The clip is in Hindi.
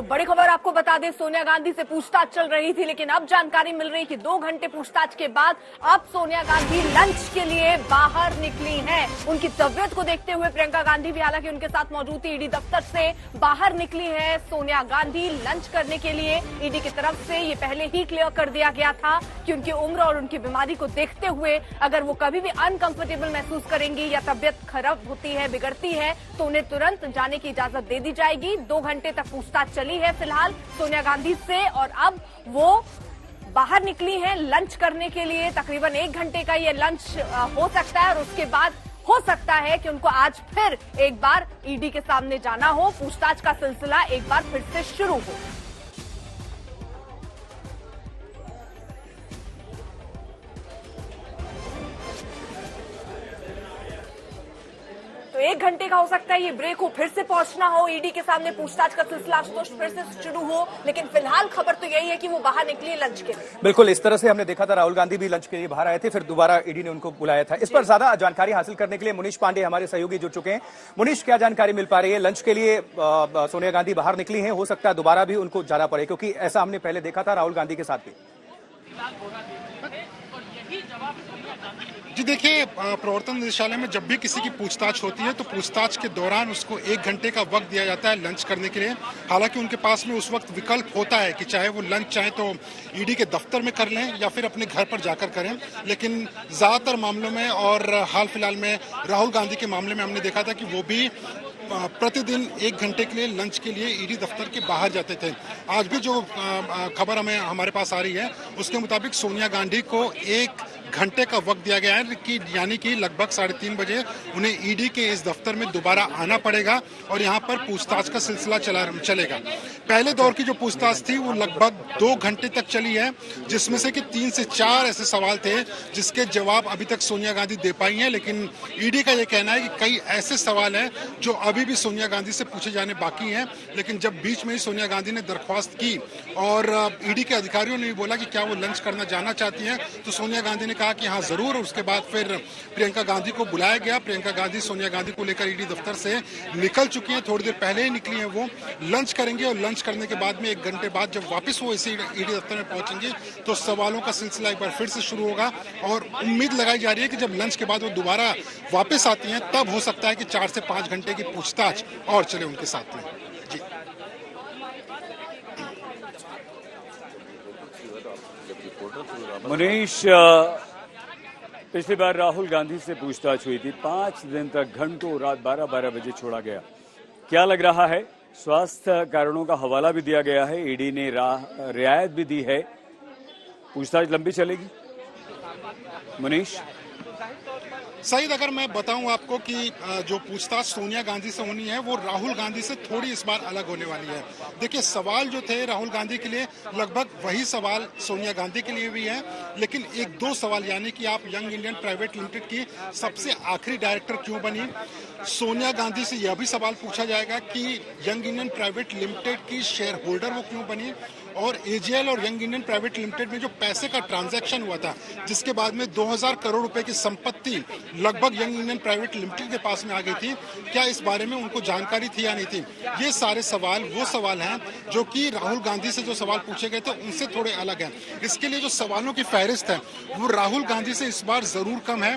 तो बड़ी खबर आपको बता दें, सोनिया गांधी से पूछताछ चल रही थी, लेकिन अब जानकारी मिल रही कि 2 घंटे पूछताछ के बाद अब सोनिया गांधी लंच के लिए बाहर निकली हैं। उनकी तबीयत को देखते हुए प्रियंका गांधी भी हालांकि उनके साथ मौजूद थी, ईडी दफ्तर से बाहर निकली है सोनिया गांधी लंच करने के लिए। ईडी की तरफ से ये पहले ही क्लियर कर दिया गया था कि उनकी उम्र और उनकी बीमारी को देखते हुए अगर वो कभी भी अनकंफर्टेबल महसूस करेंगी या तबीयत खराब होती है, बिगड़ती है, तो उन्हें तुरंत जाने की इजाजत दे दी जाएगी। 2 घंटे तक पूछताछ चली है फिलहाल सोनिया गांधी से और अब वो बाहर निकली हैं लंच करने के लिए। तकरीबन 1 घंटे का ये लंच हो सकता है और उसके बाद हो सकता है कि उनको आज फिर एक बार ईडी के सामने जाना हो, पूछताछ का सिलसिला एक बार फिर से शुरू हो। तो 1 घंटे का हो सकता है ये ब्रेक हो, फिर से पहुंचना हो ईडी के सामने, पूछताछ का सिलसिला तो फिर से शुरू हो, लेकिन फिलहाल खबर तो यही है कि वो बाहर निकली लंच के लिए। बिल्कुल, इस तरह से हमने देखा था, राहुल गांधी भी लंच के लिए बाहर आए थे, फिर दोबारा ईडी ने उनको बुलाया था। इस पर ज्यादा जानकारी हासिल करने के लिए मुनीश पांडे हमारे सहयोगी जुड़ चुके हैं। मुनीश, क्या जानकारी मिल पा रही है? लंच के लिए सोनिया गांधी बाहर निकली हैं, हो सकता है दोबारा भी उनको जाना पड़े, क्योंकि ऐसा हमने पहले देखा था राहुल गांधी के साथ भी। जी देखिए, प्रवर्तन निदेशालय में जब भी किसी की पूछताछ होती है तो पूछताछ के दौरान उसको 1 घंटे का वक्त दिया जाता है लंच करने के लिए। हालांकि उनके पास में उस वक्त विकल्प होता है कि चाहे वो लंच चाहे तो ईडी के दफ्तर में कर लें या फिर अपने घर पर जाकर करें, लेकिन ज्यादातर मामलों में और हाल फिलहाल में राहुल गांधी के मामले में हमने देखा था कि वो भी प्रतिदिन 1 घंटे के लिए लंच के लिए ईडी दफ्तर के बाहर जाते थे। आज भी जो खबर हमें हमारे पास आ रही है उसके मुताबिक सोनिया गांधी को 1 घंटे का वक्त दिया गया है कि यानी कि लगभग 3:30 बजे उन्हें ईडी के इस दफ्तर में दोबारा आना पड़ेगा और यहाँ पर पूछताछ का सिलसिला चलेगा। पहले दौर की जो पूछताछ थी वो लगभग 2 घंटे तक चली है, जिसमें से कि 3 से 4 ऐसे सवाल थे जिसके जवाब अभी तक सोनिया गांधी दे पाई हैं, लेकिन ईडी का ये कहना है कि कई ऐसे सवाल हैं जो अभी भी सोनिया गांधी से पूछे जाने बाकी हैं। लेकिन जब बीच में ही सोनिया गांधी ने दरख्वास्त की और ईडी के अधिकारियों ने भी बोला कि क्या वो लंच करना जाना चाहती हैं, तो सोनिया गांधी ने कहा कि हाँ जरूर। उसके बाद फिर प्रियंका गांधी को बुलाया गया। प्रियंका गांधी सोनिया गांधी को लेकर ईडी दफ्तर से निकल चुकी हैं, थोड़ी देर पहले ही निकली हैं। वो लंच करेंगे और लंच करने के बाद में 1 घंटे बाद जब वापस वो इसी ईडी दफ्तर में पहुंचेंगे तो सवालों का सिलसिला एक बार फिर से शुरू होगा और उम्मीद लगाई जा रही है कि जब लंच के बाद वो दोबारा वापस आती हैं तब हो सकता है कि 4 से 5 घंटे की पूछताछ और चले उनके साथ में। जी मनीष, पिछली बार राहुल गांधी से पूछताछ हुई थी, 5 दिन तक घंटों रात 12-12 बजे छोड़ा गया। क्या लग रहा है? स्वास्थ्य कारणों का हवाला भी दिया गया है, ईडी ने रियायत भी दी है, पूछताछ लंबी चलेगी। मनीष सईद, अगर मैं बताऊं आपको कि जो पूछताछ सोनिया गांधी से होनी है वो राहुल गांधी से थोड़ी इस बार अलग होने वाली है। देखिए, सवाल जो थे राहुल गांधी के लिए लगभग वही सवाल सोनिया गांधी के लिए भी है, लेकिन 1-2 सवाल, यानी कि आप यंग इंडियन प्राइवेट लिमिटेड की सबसे आखिरी डायरेक्टर क्यों बनी। सोनिया गांधी से यह भी सवाल पूछा जाएगा कि यंग इंडियन प्राइवेट लिमिटेड की शेयर होल्डर वो क्यों बनी, और एजीएल और यंग इंडियन प्राइवेट लिमिटेड में जो पैसे का ट्रांजैक्शन हुआ था जिसके बाद में 2000 करोड़ रुपए की संपत्ति लगभग यंग इंडियन प्राइवेट लिमिटेड के पास में आ गई थी, क्या इस बारे में उनको जानकारी थी या नहीं थी। ये सारे सवाल वो सवाल हैं जो कि राहुल गांधी से जो सवाल पूछे गए थे उनसे थोड़े अलग हैं। इसके लिए जो सवालों की फहरिस्त है वो राहुल गांधी से इस बार जरूर कम है।